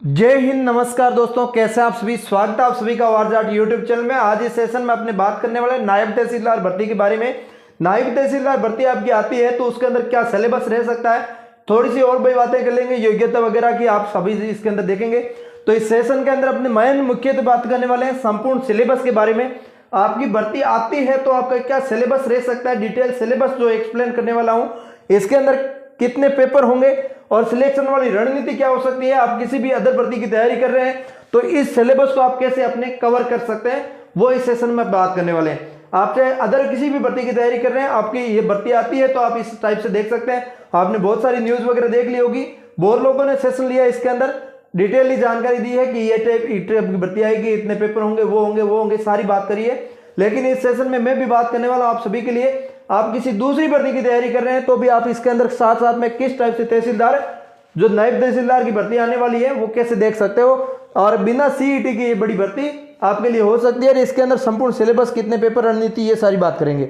जय हिंद, नमस्कार दोस्तों, कैसे आप सभी। स्वागत है आप सभी का वारजाट यूट्यूब चैनल में। आज इस सेशन में अपने बात करने वाले नायब तहसीलदार भर्ती के बारे में। नायब तहसीलदार भर्ती आपकी आती है तो उसके अंदर क्या सिलेबस रह सकता है, थोड़ी सी और भी बातें कर लेंगे, योग्यता वगैरह की आप सभी इसके अंदर देखेंगे। तो इस सेशन के अंदर अपने मेन मुख्यतः बात करने वाले हैं संपूर्ण सिलेबस के बारे में। आपकी भर्ती आती है तो आपका क्या सिलेबस रह सकता है, डिटेल सिलेबस जो एक्सप्लेन करने वाला हूं। इसके अंदर कितने पेपर होंगे और सिलेक्शन वाली रणनीति क्या हो सकती है। आप किसी भी अदर भर्ती की तैयारी कर रहे हैं तो इस सिलेबस को आप कैसे अपने कवर कर सकते हैं, वो इस सेशन में बात करने वाले हैं। आप चाहे अदर किसी भी भर्ती की तैयारी कर रहे हैं, आपकी ये भर्ती आती है तो आप इस टाइप से देख सकते हैं। आपने बहुत सारी न्यूज वगैरह देख ली होगी, बहुत लोगों ने सेशन लिया, इसके अंदर डिटेलली जानकारी दी है कि ये टाइप की भर्ती आएगी, इतने पेपर होंगे, वो होंगे, सारी बात करिए। लेकिन इस सेशन में मैं भी बात करने वाला हूं आप सभी के लिए। आप किसी दूसरी भर्ती की तैयारी कर रहे हैं तो भी आप इसके अंदर साथ साथ में किस टाइप से तहसीलदार, जो नायब तहसीलदार की भर्ती आने वाली है, वो कैसे देख सकते हो। और बिना सीईटी की ये बड़ी भर्ती आपके लिए हो सकती है। और इसके अंदर संपूर्ण सिलेबस, कितने पेपर, रणनीति, ये सारी बात करेंगे।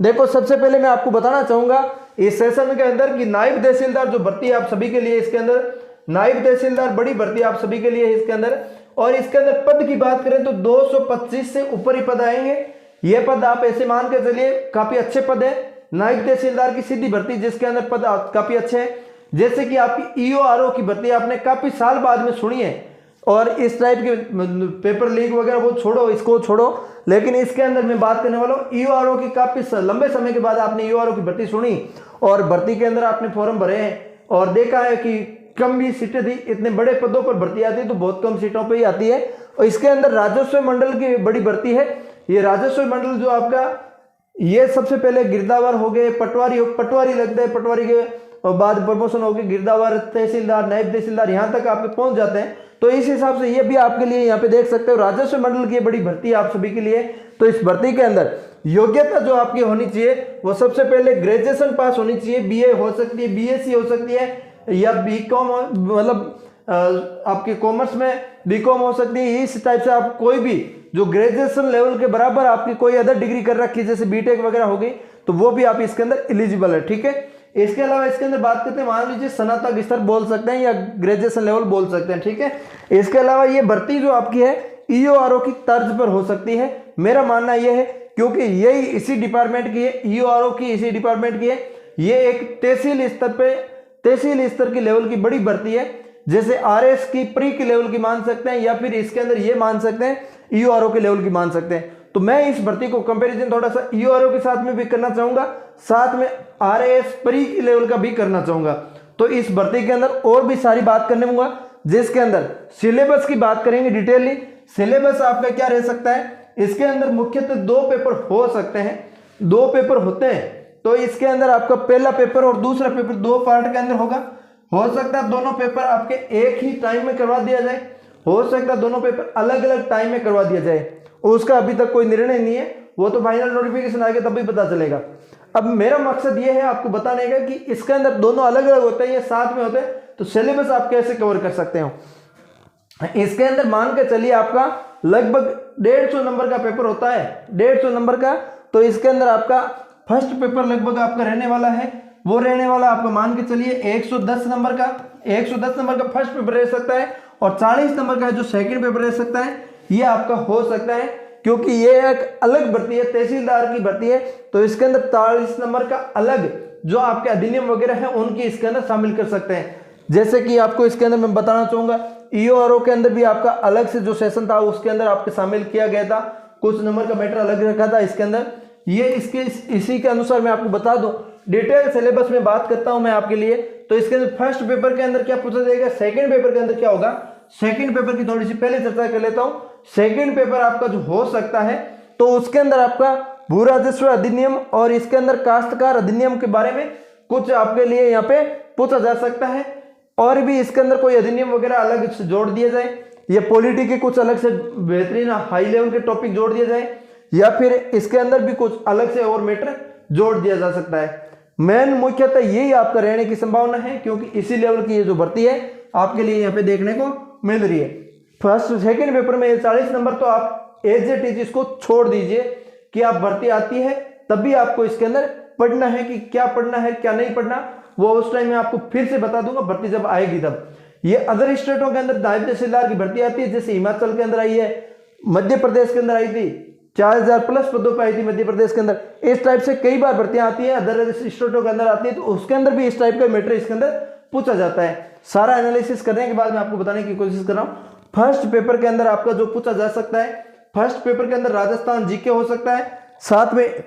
देखो, सबसे पहले मैं आपको बताना चाहूंगा इस सेशन के अंदर कि नायब तहसीलदार जो भर्ती है आप सभी के लिए, इसके अंदर नायब तहसीलदार बड़ी भर्ती आप सभी के लिए है इसके अंदर। और इसके अंदर पद की बात करें तो 225 से ऊपर ही पद आएंगे। ये पद आप ऐसे मान के चलिए काफी अच्छे पद है नायब तहसीलदार की सीधी भर्ती, जिसके अंदर पद काफी अच्छे हैं। जैसे कि आपकी ईओआरओ की भर्ती आपने काफी साल बाद में सुनी है, और इस टाइप के पेपर लीक वगैरह वो छोड़ो, इसको छोड़ो, लेकिन इसके अंदर मैं बात करने वाला हूँ ईओआरओ की। काफी लंबे समय के बाद आपने ईओआरओ की भर्ती सुनी और भर्ती के अंदर आपने फॉर्म भरे हैं और देखा है कि कम भी सीटें थी। इतने बड़े पदों पर भर्ती आती है तो बहुत कम सीटों पर ही आती है। और इसके अंदर राजस्व मंडल की बड़ी भर्ती है। ये राजस्व मंडल जो आपका, ये सबसे पहले गिरदावर हो गए, पटवारी लगते हैं, पटवारी के और बाद प्रमोशन हो गए गिरदावर, तहसीलदार, नायब तहसीलदार, यहाँ तक आपके पहुंच जाते हैं। तो इस हिसाब से ये भी आपके लिए यहाँ पे देख सकते हो राजस्व मंडल की बड़ी भर्ती आप सभी के लिए। तो इस भर्ती के अंदर योग्यता जो आपकी होनी चाहिए वो सबसे पहले ग्रेजुएशन पास होनी चाहिए। बीए हो सकती है, बीएससी हो सकती है, या बीकॉम, मतलब आपके कॉमर्स में बीकॉम हो सकती है। इस टाइप से आप कोई भी जो ग्रेजुएशन लेवल के बराबर आपकी कोई अदर डिग्री कर रखी है, जैसे बीटेक वगैरह हो गई, तो वो भी आप इसके अंदर एलिजिबल है। ठीक है, इसके अलावा इसके अंदर बात करते हैं, मान लीजिए स्नातक स्तर बोल सकते हैं या ग्रेजुएशन लेवल बोल सकते हैं। ठीक है, इसके अलावा ये भर्ती जो आपकी है ईओआरओ की तर्ज पर हो सकती है। मेरा मानना यह है क्योंकि यही इसी डिपार्टमेंट की है, ईओआरओ की इसी डिपार्टमेंट की है। ये एक तहसील स्तर पे, तहसील स्तर की लेवल की बड़ी भर्ती है। जैसे आरएस की प्री की लेवल की मान सकते हैं, या फिर इसके अंदर ये मान सकते हैं ईओआरओ के लेवल की मान सकते हैं। तो मैं इस भर्ती को कंपैरिजन थोड़ा सा ईओआरओ के साथ में भी करना चाहूंगा, साथ में आरएस प्री की लेवल का भी करना चाहूंगा। तो इस भर्ती के अंदर और भी सारी बात करने दूंगा, जिसके अंदर सिलेबस की बात करेंगे डिटेलली। सिलेबस आपका क्या रह सकता है, इसके अंदर मुख्यतः 2 पेपर हो सकते हैं, 2 पेपर होते हैं। तो इसके अंदर आपका पहला पेपर और दूसरा पेपर 2 पार्ट के अंदर होगा। हो सकता है दोनों पेपर आपके एक ही टाइम में करवा दिया जाए, हो सकता है दोनों पेपर अलग अलग टाइम में करवा दिया जाए, उसका अभी तक कोई निर्णय नहीं है, वो तो फाइनल नोटिफिकेशन आएगा तभी पता चलेगा। अब मेरा मकसद ये है आपको बताने का कि इसके अंदर दोनों अलग अलग होते हैं या साथ में होते हैं, तो सिलेबस आप कैसे कवर कर सकते हो। इसके अंदर मान के चलिए आपका लगभग 150 नंबर का पेपर होता है, 150 नंबर का। तो इसके अंदर आपका फर्स्ट पेपर लगभग आपका रहने वाला है, वो रहने वाला आपका मान के चलिए 110 नंबर का। 110 नंबर का फर्स्ट पेपर रह सकता है, और 40 नंबर का जो सेकंड पेपर रह सकता है, ये आपका हो सकता है। क्योंकि ये एक अलग भर्ती है, तहसीलदार की भर्ती है, तो इसके अंदर 40 नंबर का अलग जो आपके अधिनियम वगैरह है उनकी इसके अंदर शामिल कर सकते हैं। जैसे कि आपको इसके अंदर मैं बताना चाहूंगा, ईओआरओ के अंदर भी आपका अलग से जो सेशन था उसके अंदर आपके शामिल किया गया था, कुछ नंबर का मैटर अलग रखा था इसके अंदर। ये इसके इसी के अनुसार मैं आपको बता दूं, डिटेल सिलेबस में बात करता हूं मैं आपके लिए। तो इसके अंदर फर्स्ट पेपर के अंदर क्या पूछा जाएगा, सेकंड पेपर के अंदर क्या होगा, सेकंड पेपर की थोड़ी सी पहले चर्चा कर लेता हूं। सेकंड पेपर आपका जो हो सकता है, तो उसके अंदर आपका भू राजस्व अधिनियम और इसके अंदर काश्तकार अधिनियम के बारे में कुछ आपके लिए यहाँ पे पूछा जा सकता है। और भी इसके अंदर कोई अधिनियम वगैरह अलग से जोड़ दिया जाए, या पॉलिटी के कुछ अलग से बेहतरीन हाई लेवल के टॉपिक जोड़ दिया जाए, या फिर इसके अंदर भी कुछ अलग से और मैटर जोड़ दिया जा सकता है। मेन मुख्यतः यही आपका रहने की संभावना है, क्योंकि इसी लेवल की ये जो भर्ती है आपके लिए यहाँ पे देखने को मिल रही है। फर्स्ट सेकंड पेपर में 40 नंबर तो आप एज इट इज इसको छोड़ दीजिए कि आप भर्ती आती है तभी आपको इसके अंदर पढ़ना है कि क्या पढ़ना है क्या नहीं पढ़ना, वो उस टाइम में आपको फिर से बता दूंगा भर्ती जब आएगी तब। ये अदर स्टेटों के अंदर नायब तहसीलदार की भर्ती आती है, जैसे हिमाचल के अंदर आई है, मध्य प्रदेश के अंदर आई थी, 4000 प्लस पदों पर आई थी मध्य प्रदेश के अंदर। इस टाइप से कई बार भर्तियां आती है, अदर स्टेटों के अंदर आती है, तो उसके अंदर भी इस टाइप का मैटर इसके अंदर पूछा जाता है। सारा एनालिसिस करने के बाद मैं आपको बताने की कोशिश कर रहा हूँ। फर्स्ट पेपर के अंदर आपका जो पूछा जा सकता है, फर्स्ट पेपर के अंदर राजस्थान जीके हो सकता है, साथ में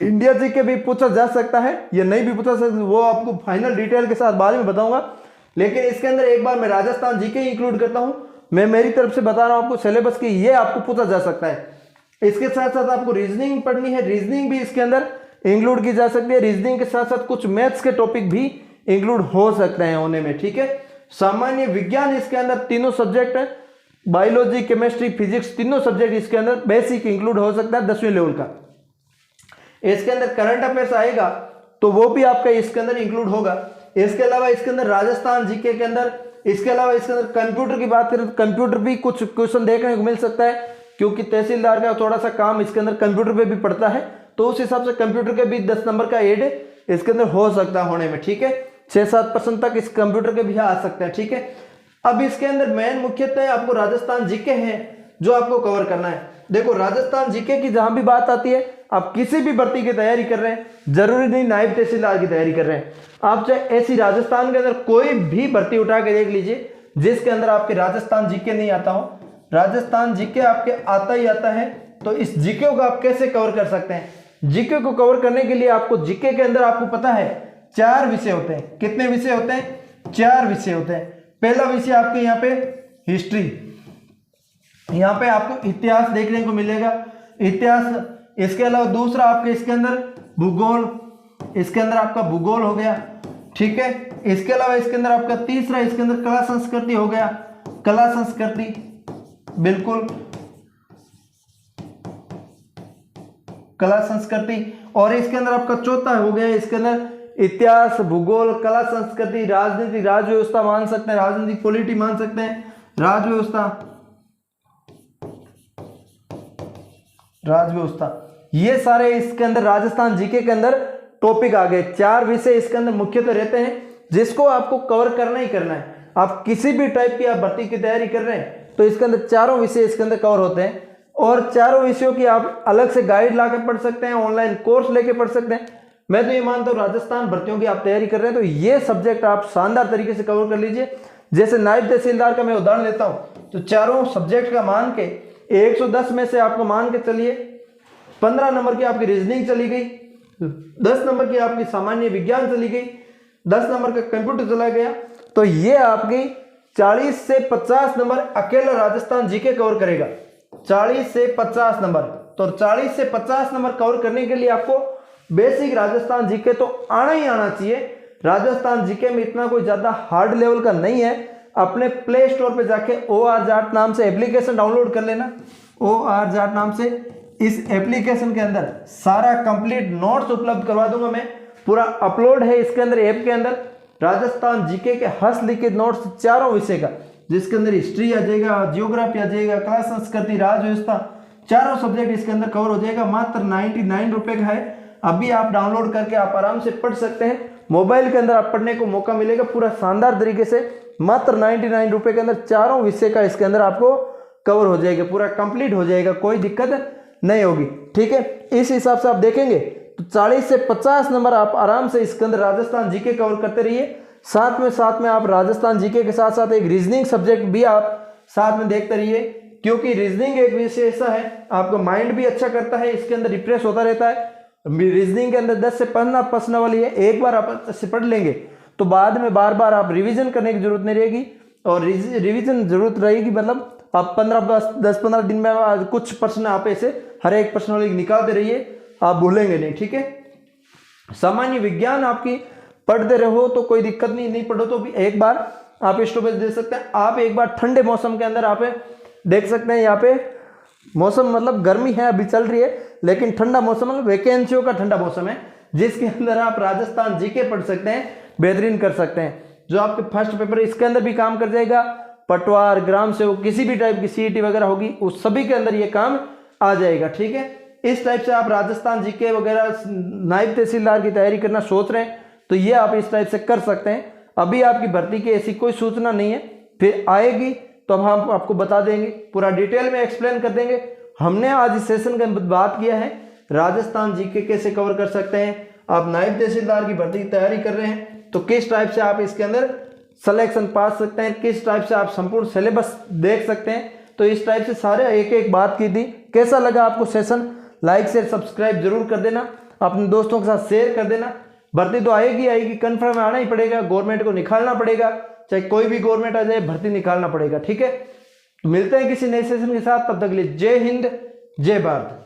इंडिया जीके भी पूछा जा सकता है, या नहीं भी पूछा सकता, वो आपको फाइनल डिटेल के साथ बाद में बताऊंगा। लेकिन इसके अंदर एक बार मैं राजस्थान जीके इंक्लूड करता हूं, मैं मेरी तरफ से बता रहा हूं आपको सिलेबस की, ये आपको पूछा जा सकता है। इसके साथ साथ आपको रीजनिंग पढ़नी है, रीजनिंग भी इसके अंदर इंक्लूड की जा सकती है। रीजनिंग के साथ साथ कुछ मैथ्स के टॉपिक भी इंक्लूड हो सकते हैं होने में, ठीक है। सामान्य विज्ञान इसके अंदर तीनों सब्जेक्ट है, बायोलॉजी, केमिस्ट्री, फिजिक्स, तीनों सब्जेक्ट इसके अंदर बेसिक इंक्लूड हो सकता है 10वीं लेवल का। इसके अंदर करंट अफेयर्स आएगा तो वो भी आपका इसके अंदर इंक्लूड होगा। इसके अलावा इसके अंदर राजस्थान जीके के अंदर, इसके अलावा इसके अंदर कंप्यूटर की बात करें तो कंप्यूटर भी कुछ क्वेश्चन देखने को मिल सकता है, क्योंकि तहसीलदार का थोड़ा सा काम इसके अंदर कंप्यूटर पे भी पड़ता है, तो उस हिसाब से कंप्यूटर के भी 10 नंबर का एड इसके अंदर हो सकता है होने में, ठीक है। 6-7% तक इस कंप्यूटर के भी आ सकते हैं, ठीक है। अब इसके अंदर मेन मुख्यतः आपको राजस्थान जीके है जो आपको कवर करना है। देखो राजस्थान जीके की जहां भी बात आती है, आप किसी भी भर्ती की तैयारी कर रहे हैं, जरूरी नहीं नायब तहसीलदार की तैयारी कर रहे हैं, आप चाहे ऐसी राजस्थान के अंदर कोई भी भर्ती उठा के देख लीजिए जिसके अंदर आपके राजस्थान जीके नहीं आता हो, राजस्थान जीके आपके आता ही आता है। तो इस जीके को आप कैसे कवर कर सकते हैं? जीके को कवर करने के लिए आपको जीके के अंदर आपको पता है 4 विषय होते हैं। कितने विषय होते हैं? 4 विषय होते हैं। पहला विषय आपके यहाँ पे हिस्ट्री, यहाँ पे आपको इतिहास देखने को मिलेगा, इतिहास। इसके अलावा दूसरा आपके इसके अंदर भूगोल, इसके अंदर आपका भूगोल हो गया, ठीक है। इसके अलावा इसके अंदर आपका तीसरा इसके अंदर कला संस्कृति हो गया, कला संस्कृति, बिल्कुल कला संस्कृति। और इसके अंदर आपका चौथा हो गया इसके अंदर इतिहास, भूगोल, कला संस्कृति, राजनीति, राज व्यवस्था मान सकते हैं, राजनीति पॉलिटी मान सकते हैं, राज व्यवस्था, ये सारे इसके अंदर राजस्थान जीके के अंदर टॉपिक आ गए। 4 विषय इसके अंदर मुख्यतः रहते हैं जिसको आपको कवर करना ही करना है। आप किसी भी टाइप की आप भर्ती की तैयारी कर रहे हैं तो इसके अंदर 4 विषय इसके अंदर कवर होते हैं, और 4 विषयों की आप अलग से गाइड ला के पढ़ सकते हैं, ऑनलाइन कोर्स लेके पढ़ सकते हैं। मैं तो ये मानता हूँ राजस्थान भर्तियों की आप तैयारी कर रहे हैं तो ये सब्जेक्ट आप शानदार तरीके से कवर कर लीजिए। जैसे नायब तहसीलदार का मैं उदाहरण लेता हूँ तो चारों सब्जेक्ट का मान के 110 में से आपको मान के चलिए 15 नंबर की आपकी रीजनिंग चली गई, 10 नंबर की आपकी सामान्य विज्ञान चली गई, 10 नंबर का कंप्यूटर चला गया, तो ये आपकी 40 से 50 नंबर अकेला राजस्थान जीके कवर करेगा। 40 से 50 नंबर, तो 40 से 50 नंबर कवर करने के लिए आपको बेसिक राजस्थान जीके तो आना ही आना चाहिए। राजस्थान जीके में इतना कोई ज्यादा हार्ड लेवल का नहीं है। अपने प्ले स्टोर पे जाके OR जाट नाम से एप्लीकेशन डाउनलोड कर लेना। OR जाट नाम से इस एप्लीकेशन के अंदर सारा कंप्लीट नोट्स उपलब्ध करवा दूंगा मैं, पूरा अपलोड है इसके अंदर ऐप के अंदर। राजस्थान जीके के हस्तलिखित नोट्स 4 विषय का, जिसके अंदर हिस्ट्री आ जाएगा, जियोग्राफी आ जाएगा, कला संस्कृति, राज व्यवस्था, 4 सब्जेक्ट इसके अंदर कवर हो जाएगा। मात्र 99 रुपए का है। अभी आप डाउनलोड करके आप आराम से पढ़ सकते हैं। मोबाइल के अंदर आप पढ़ने को मौका मिलेगा पूरा शानदार तरीके से। मात्र 99 रुपए के अंदर 4 विषय का इसके अंदर आपको कवर हो जाएगा, पूरा कंप्लीट हो जाएगा, कोई दिक्कत नहीं होगी, ठीक है। इस हिसाब से आप देखेंगे तो 40 से 50 नंबर आप आराम से इसके अंदर राजस्थान जीके कवर करते रहिए। साथ में आप राजस्थान जीके के साथ साथ एक रीजनिंग सब्जेक्ट भी आप साथ में देखते रहिए, क्योंकि रीजनिंग एक विषय ऐसा है आपका माइंड भी अच्छा करता है, इसके अंदर रिफ्रेश होता रहता है। रीजनिंग के अंदर 10 से 15 प्रश्न वाली है, एक बार आप अच्छे से पढ़ लेंगे तो बाद में बार बार आप रिवीजन करने की जरूरत नहीं रहेगी। और रिवीजन जरूरत रहेगी मतलब आप 10-15 दिन में कुछ प्रश्न आप ऐसे हर एक प्रश्न वाली निकालते रहिए, आप भूलेंगे नहीं, ठीक है। सामान्य विज्ञान आपकी पढ़ते रहो तो कोई दिक्कत नहीं पढ़ो तो भी एक बार आप स्टॉपेज दे सकते हैं। आप एक बार ठंडे मौसम के अंदर आप देख सकते हैं, यहाँ पे मौसम मतलब गर्मी है अभी चल रही है, लेकिन ठंडा मौसम मतलब वैकेंसियों का ठंडा मौसम है, जिसके अंदर आप राजस्थान जीके पढ़ सकते हैं, बेहतरीन कर सकते हैं। जो आपके फर्स्ट पेपर इसके अंदर भी काम कर जाएगा, पटवार, ग्राम सेवक, किसी भी टाइप की CET वगैरह होगी उस सभी के अंदर ये काम आ जाएगा, ठीक है। इस टाइप से आप राजस्थान जीके वगैरह नायब तहसीलदार की तैयारी करना सोच रहे हैं तो ये आप इस टाइप से कर सकते हैं। अभी आपकी भर्ती की ऐसी कोई सूचना नहीं है, फिर आएगी तो हम आपको बता देंगे, पूरा डिटेल में एक्सप्लेन कर देंगे। हमने आज इस सेशन के बात किया है राजस्थान जीके कैसे कवर कर सकते हैं। आप नायब तहसीलदार की भर्ती की तैयारी कर रहे हैं तो किस टाइप से आप इसके अंदर सिलेक्शन पा सकते हैं, किस टाइप से आप संपूर्ण सिलेबस देख सकते हैं, तो इस टाइप से सारे एक एक बात की थी। कैसा लगा आपको सेशन? लाइक शेयर सब्सक्राइब जरूर कर देना, अपने दोस्तों के साथ शेयर कर देना। भर्ती तो आएगी कंफर्म आना ही पड़ेगा, गवर्नमेंट को निकालना पड़ेगा, चाहे कोई भी गवर्नमेंट आ जाए भर्ती निकालना पड़ेगा। ठीक है, मिलते हैं किसी नए सेशन के साथ, तब तक के लिए जय हिंद जय भारत।